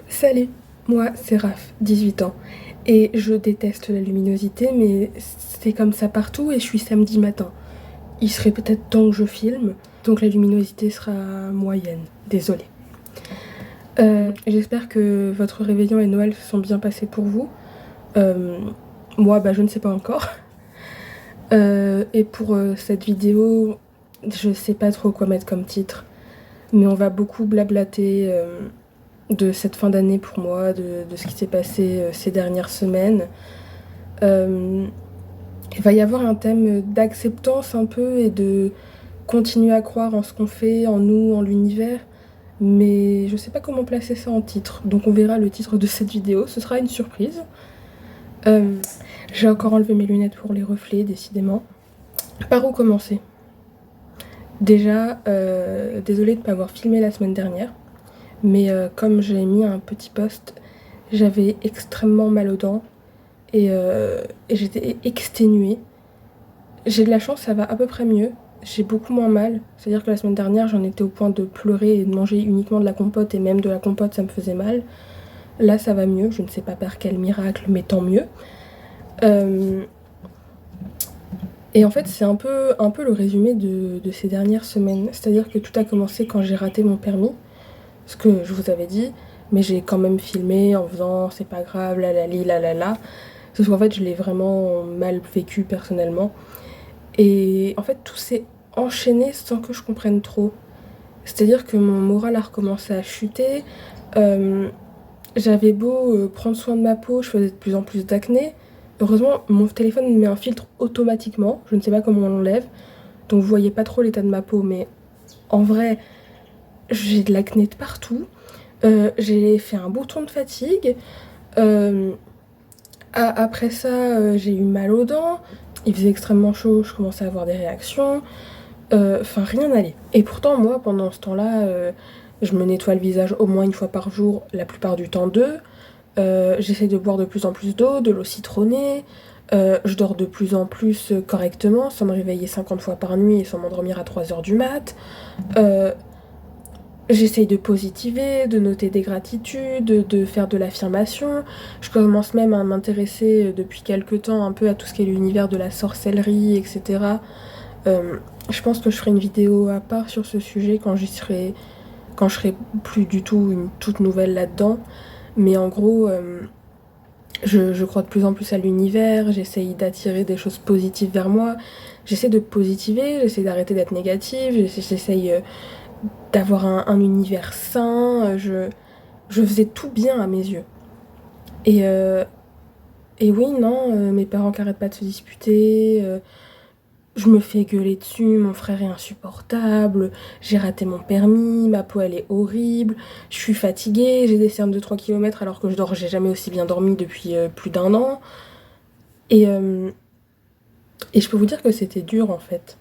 Salut, moi c'est Raph, 18 ans. Et je déteste la luminosité, mais c'est comme ça partout et je suis samedi matin. Il serait peut-être temps que je filme, donc la luminosité sera moyenne. Désolée. J'espère que votre réveillon et Noël se sont bien passés pour vous. Euh, Moi, je ne sais pas encore. Et pour cette vidéo, je sais pas trop quoi mettre comme titre, mais on va beaucoup blablater de cette fin d'année pour moi, de ce qui s'est passé ces dernières semaines. Euh, il va y avoir un thème d'acceptance un peu et de continuer à croire en ce qu'on fait, en nous, en l'univers. Mais je sais pas comment placer ça en titre. Donc on verra le titre de cette vidéo, ce sera une surprise. Euh, j'ai encore enlevé mes lunettes pour les reflets, décidément. Par où commencer? Déjà, désolée de ne pas avoir filmé la semaine dernière. Mais comme j'ai mis un petit post, j'avais extrêmement mal aux dents et j'étais exténuée. J'ai de la chance, ça va à peu près mieux. J'ai beaucoup moins mal. C'est-à-dire que la semaine dernière, j'en étais au point de pleurer et de manger uniquement de la compote, et même de la compote, ça me faisait mal. Là, ça va mieux. Je ne sais pas par quel miracle, mais tant mieux. Euh, et en fait, c'est un peu le résumé de ces dernières semaines. C'est-à-dire que tout a commencé quand j'ai raté mon permis, ce que je vous avais dit, mais j'ai quand même filmé en faisant c'est pas grave, la la li, la la la. Parce qu'en fait, je l'ai vraiment mal vécu personnellement. Et en fait, tout s'est enchaîné sans que je comprenne trop. C'est-à-dire que mon moral a recommencé à chuter. Euh, J'avais beau prendre soin de ma peau, je faisais de plus en plus d'acné. Heureusement, mon téléphone met un filtre automatiquement. Je ne sais pas comment on l'enlève. Donc vous voyez pas trop l'état de ma peau, mais en vrai, j'ai de l'acné de partout. J'ai fait un bouton de fatigue. Euh, Après ça, j'ai eu mal aux dents. Il faisait extrêmement chaud, je commençais à avoir des réactions. Enfin, rien n'allait. Et pourtant, moi, pendant ce temps-là, je me nettoie le visage au moins une fois par jour, la plupart du temps deux. J'essaie de boire de plus en plus d'eau, de l'eau citronnée. Je dors de plus en plus correctement, sans me réveiller 50 fois par nuit et sans m'endormir à 3 heures du mat. Euh, J'essaye de positiver, de noter des gratitudes, de faire de l'affirmation. Je commence même à m'intéresser depuis quelques temps un peu à tout ce qui est l'univers de la sorcellerie, etc. Je pense que je ferai une vidéo à part sur ce sujet quand je serai plus du tout une toute nouvelle là-dedans. Mais en gros, je crois de plus en plus à l'univers, j'essaye d'attirer des choses positives vers moi. J'essaie de positiver, j'essaie d'arrêter d'être négative, j'essaye d'avoir un univers sain. Je faisais tout bien à mes yeux. Et, euh, et oui, non, mes parents qui arrêtent pas de se disputer. Je me fais gueuler dessus, mon frère est insupportable, j'ai raté mon permis, ma peau elle est horrible, je suis fatiguée, j'ai des cernes de 3 kilomètres alors que j'ai jamais aussi bien dormi depuis plus d'un an. Et, euh, et je peux vous dire que c'était dur en fait.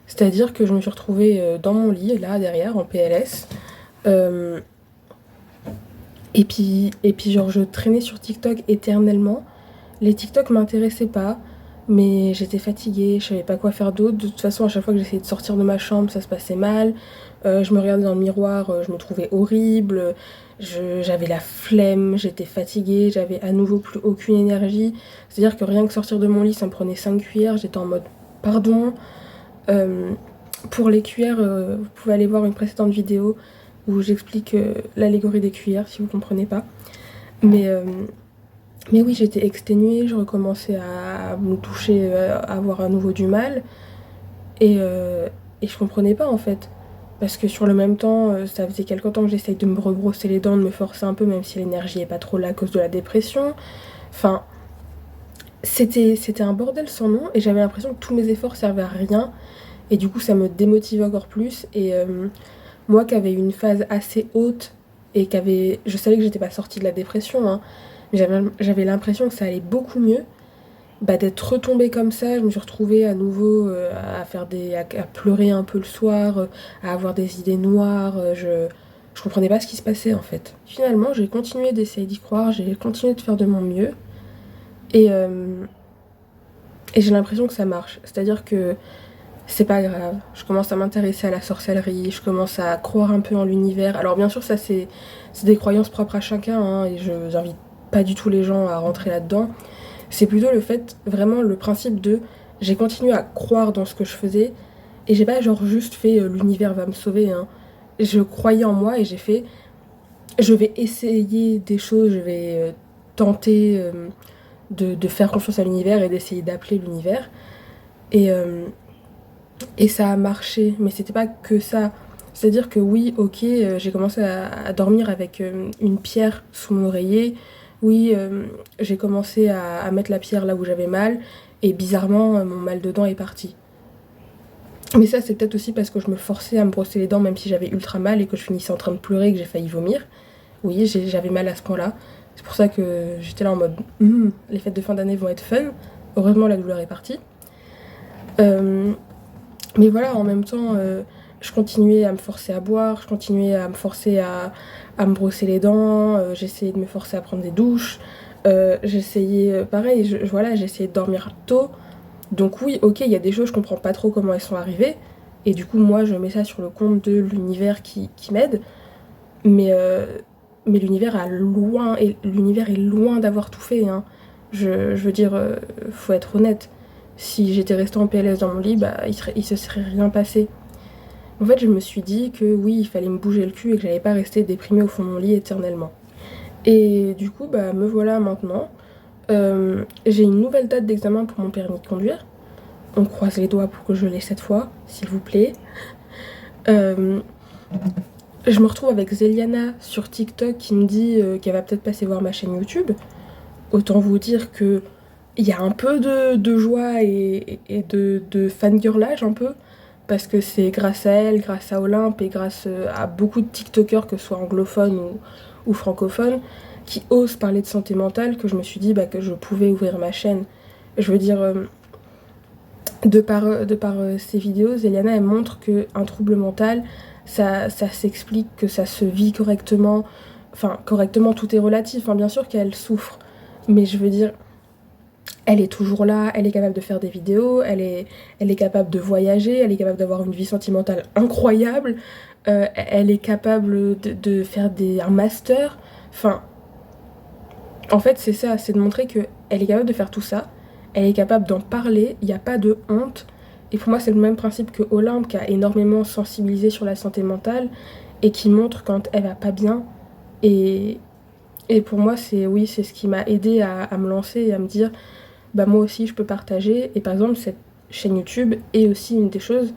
C'est-à-dire que je me suis retrouvée dans mon lit, là derrière, en PLS. euh, et puis genre je traînais sur TikTok éternellement. Les TikTok m'intéressaient pas, mais j'étais fatiguée, je savais pas quoi faire d'autre. De toute façon, à chaque fois que j'essayais de sortir de ma chambre, ça se passait mal. Je me regardais dans le miroir, je me trouvais horrible. J'avais la flemme, j'étais fatiguée, j'avais à nouveau plus aucune énergie. C'est-à-dire que rien que sortir de mon lit, ça me prenait 5 cuillères. J'étais en mode pardon. Euh, pour les cuillères, vous pouvez aller voir une précédente vidéo où j'explique l'allégorie des cuillères si vous comprenez pas. Mais, euh, mais oui, j'étais exténuée, je recommençais à me toucher, à avoir à nouveau du mal. Et je comprenais pas en fait. Parce que sur le même temps, ça faisait quelque temps que j'essaye de me rebrosser les dents, de me forcer un peu, même si l'énergie est pas trop là à cause de la dépression. Enfin, c'était un bordel sans nom et j'avais l'impression que tous mes efforts servaient à rien. Et du coup, ça me démotivait encore plus. Et moi qui avais une phase assez haute et je savais que j'étais pas sortie de la dépression, hein, mais j'avais l'impression que ça allait beaucoup mieux. Bah, d'être retombée comme ça, je me suis retrouvée à nouveau à pleurer un peu le soir, à avoir des idées noires. Je comprenais pas ce qui se passait en fait. Finalement, j'ai continué d'essayer d'y croire, j'ai continué de faire de mon mieux. Et, euh, et j'ai l'impression que ça marche. C'est-à-dire que c'est pas grave. Je commence à m'intéresser à la sorcellerie, je commence à croire un peu en l'univers. Alors bien sûr, ça c'est des croyances propres à chacun, hein, et je j'invite pas du tout les gens à rentrer là-dedans. C'est plutôt le fait, vraiment le principe de j'ai continué à croire dans ce que je faisais et j'ai pas genre juste fait l'univers va me sauver, hein. Je croyais en moi et j'ai fait je vais essayer des choses, je vais tenter de faire confiance à l'univers et d'essayer d'appeler l'univers. Et, euh, et ça a marché, mais c'était pas que ça. C'est-à-dire que oui, ok, j'ai commencé à dormir avec une pierre sous mon oreiller. Oui, j'ai commencé à mettre la pierre là où j'avais mal. Et bizarrement, mon mal de dents est parti. Mais ça, c'est peut-être aussi parce que je me forçais à me brosser les dents, même si j'avais ultra mal et que je finissais en train de pleurer et que j'ai failli vomir. Oui, j'avais mal à ce point-là. C'est pour ça que j'étais là en mode les fêtes de fin d'année vont être fun. Heureusement, la douleur est partie. Euh, mais voilà, en même temps, je continuais à me forcer à boire, je continuais à me forcer à me brosser les dents, j'essayais de me forcer à prendre des douches, j'essayais, pareil, voilà, j'essayais de dormir tôt. Donc oui, ok, il y a des choses, je comprends pas trop comment elles sont arrivées. Et du coup, moi, je mets ça sur le compte de l'univers qui m'aide. Mais, mais l'univers est loin d'avoir tout fait, hein. Je veux dire, faut être honnête. Si j'étais restée en PLS dans mon lit, bah, il se serait rien passé. En fait, je me suis dit que oui, il fallait me bouger le cul et que j'allais pas rester déprimée au fond de mon lit éternellement. Et du coup, bah, me voilà maintenant. J'ai une nouvelle date d'examen pour mon permis de conduire. On croise les doigts pour que je l'ai cette fois, s'il vous plaît. Euh, je me retrouve avec Zeliana sur TikTok qui me dit qu'elle va peut-être passer voir ma chaîne YouTube. Autant vous dire que il y a un peu de joie et de fangirlage un peu, parce que c'est grâce à elle, grâce à Olympe et grâce à beaucoup de TikTokers, que ce soit anglophones ou francophones, qui osent parler de santé mentale, que je me suis dit bah, que je pouvais ouvrir ma chaîne. Je veux dire, de par ces vidéos, Zeliana, elle montre qu'un trouble mental, ça s'explique, que ça se vit correctement. Enfin, correctement, tout est relatif, hein, bien sûr qu'elle souffre. Mais je veux dire, elle est toujours là, elle est capable de faire des vidéos, elle est capable de voyager, elle est capable d'avoir une vie sentimentale incroyable, elle est capable de faire un master. Enfin, en fait, c'est ça, c'est de montrer qu'elle est capable de faire tout ça, elle est capable d'en parler, il n'y a pas de honte. Et pour moi, c'est le même principe que Olympe, qui a énormément sensibilisé sur la santé mentale et qui montre quand elle va pas bien. Et, et pour moi, c'est ce qui m'a aidé à me lancer et à me dire bah moi aussi je peux partager. Et par exemple, cette chaîne YouTube est aussi une des choses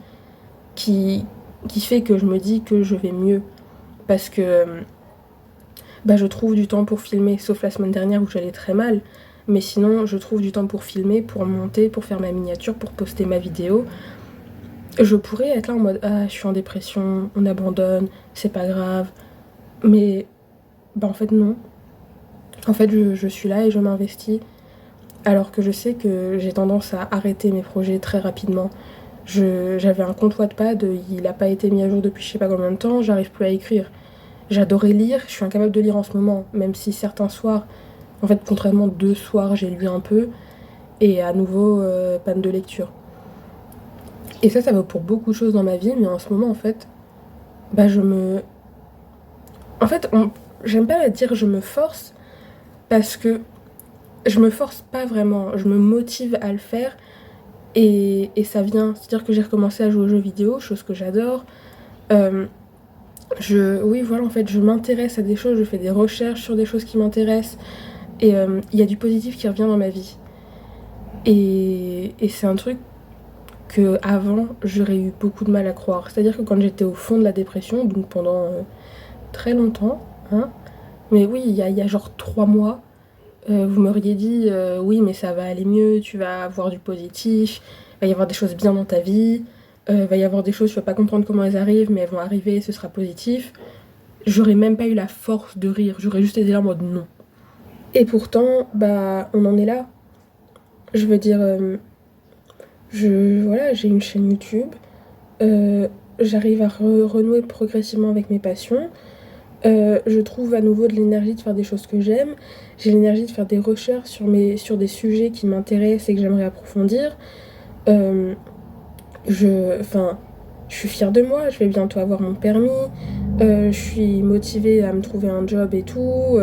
qui, qui fait que je me dis que je vais mieux. Parce que bah, je trouve du temps pour filmer, sauf la semaine dernière où j'allais très mal. Mais sinon, je trouve du temps pour filmer, pour monter, pour faire ma miniature, pour poster ma vidéo. Je pourrais être là en mode ah, je suis en dépression, on abandonne, c'est pas grave. Mais bah en fait, non. En fait, je suis là et je m'investis. Alors que je sais que j'ai tendance à arrêter mes projets très rapidement. J'avais un compte Wattpad, il n'a pas été mis à jour depuis je sais pas combien de temps, j'arrive plus à écrire. J'adorais lire, je suis incapable de lire en ce moment, même si certains soirs, en fait contrairement 2 soirs j'ai lu un peu, et à nouveau panne de lecture. Et ça vaut pour beaucoup de choses dans ma vie, mais en ce moment en fait, bah je me... En fait, j'aime pas dire je me force, parce que je me force pas vraiment, je me motive à le faire. Et ça vient, c'est-à-dire que j'ai recommencé à jouer aux jeux vidéo, chose que j'adore. Euh, oui, voilà, en fait, je m'intéresse à des choses, je fais des recherches sur des choses qui m'intéressent. Et il y a du positif qui revient dans ma vie. Et c'est un truc que avant j'aurais eu beaucoup de mal à croire. C'est-à-dire que quand j'étais au fond de la dépression, donc pendant très longtemps, hein, mais oui, il y a genre 3 mois, vous m'auriez dit oui, mais ça va aller mieux, tu vas avoir du positif, il va y avoir des choses bien dans ta vie, il va y avoir des choses, tu vas pas comprendre comment elles arrivent, mais elles vont arriver, ce sera positif. J'aurais même pas eu la force de rire, j'aurais juste été là en mode non. Et pourtant, bah, on en est là. Je veux dire, voilà, j'ai une chaîne YouTube, euh, j'arrive à renouer progressivement avec mes passions. Je trouve à nouveau de l'énergie de faire des choses que j'aime. J'ai l'énergie de faire des recherches sur des sujets qui m'intéressent et que j'aimerais approfondir. Euh, Enfin, je suis fière de moi, je vais bientôt avoir mon permis, je suis motivée à me trouver un job et tout,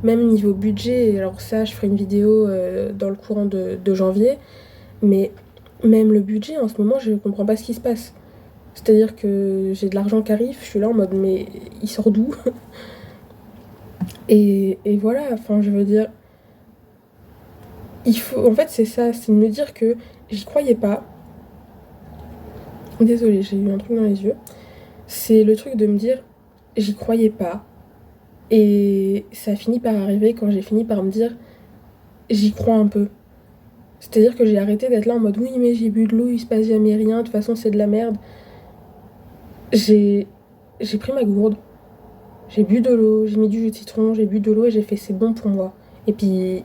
même niveau budget, alors ça, je ferai une vidéo dans le courant de janvier, mais même le budget, en ce moment, je comprends pas ce qui se passe. C'est-à-dire que j'ai de l'argent qui arrive, je suis là en mode, mais il sort d'où? Et voilà, enfin, je veux dire, il faut, en fait, c'est ça, c'est de me dire que j'y croyais pas. Désolée, j'ai eu un truc dans les yeux. C'est le truc de me dire, j'y croyais pas. Et ça a fini par arriver quand j'ai fini par me dire, j'y crois un peu. C'est-à-dire que j'ai arrêté d'être là en mode, oui, mais j'ai bu de l'eau, il se passe jamais rien, de toute façon, c'est de la merde. J'ai, j'ai pris ma gourde, j'ai bu de l'eau, j'ai mis du jus de citron, j'ai bu de l'eau et j'ai fait, c'est bon pour moi. Et puis,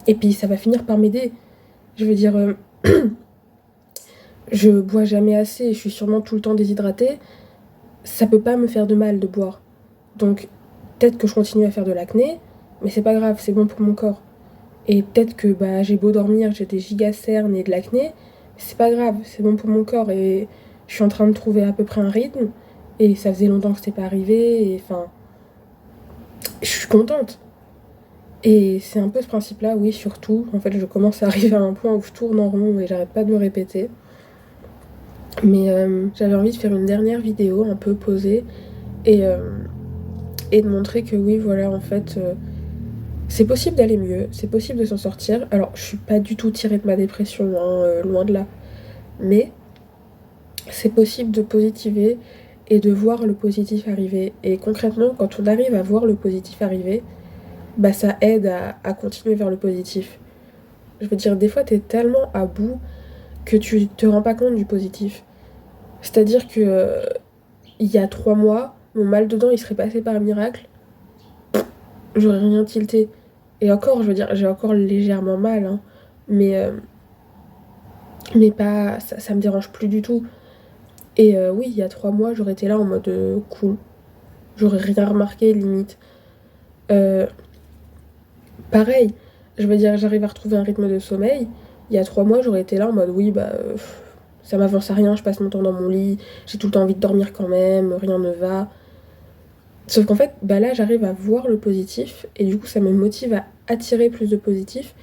et puis ça va finir par m'aider. Je veux dire, je bois jamais assez, je suis sûrement tout le temps déshydratée. Ça peut pas me faire de mal de boire. Donc, peut-être que je continue à faire de l'acné, mais c'est pas grave, c'est bon pour mon corps. Et peut-être que bah, j'ai beau dormir, j'ai des gigacernes et de l'acné, mais c'est pas grave, c'est bon pour mon corps. Et je suis en train de trouver à peu près un rythme, et ça faisait longtemps que c'était pas arrivé, et enfin, je suis contente. Et c'est un peu ce principe-là, oui, surtout. En fait, je commence à arriver à un point où je tourne en rond et j'arrête pas de me répéter. Mais j'avais envie de faire une dernière vidéo un peu posée et, euh, et de montrer que oui, voilà, en fait, c'est possible d'aller mieux, c'est possible de s'en sortir. Alors, je suis pas du tout tirée de ma dépression, hein, loin de là. Mais c'est possible de positiver et de voir le positif arriver. Et concrètement, quand on arrive à voir le positif arriver, bah ça aide à continuer vers le positif. Je veux dire, des fois, t'es tellement à bout que tu te rends pas compte du positif. C'est-à-dire que il y a 3 mois, mon mal de dents, il serait passé par miracle, j'aurais rien tilté. Et encore, je veux dire, j'ai encore légèrement mal, hein, mais, euh, mais pas, ça me dérange plus du tout. Et oui, il y a 3 mois, j'aurais été là en mode cool. J'aurais rien remarqué, limite. Euh, Pareil, je veux dire, j'arrive à retrouver un rythme de sommeil. Il y a 3 mois, j'aurais été là en mode oui, bah, ça m'avance à rien, je passe mon temps dans mon lit, j'ai tout le temps envie de dormir quand même, rien ne va. Sauf qu'en fait, bah là, j'arrive à voir le positif et du coup, ça me motive à attirer plus de positif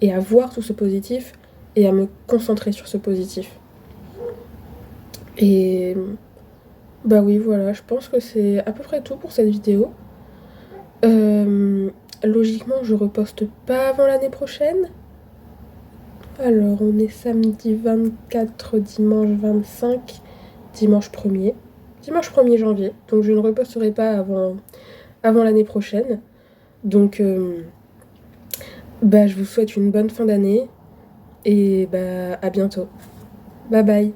et à voir tout ce positif et à me concentrer sur ce positif. Et bah oui, voilà, je pense que c'est à peu près tout pour cette vidéo. Euh, Logiquement, je reposte pas avant l'année prochaine. Alors, on est samedi 24, dimanche 25, dimanche 1er. Dimanche 1er janvier. Donc, je ne reposterai pas avant l'année prochaine. Donc, bah, je vous souhaite une bonne fin d'année et bah, à bientôt. Bye bye.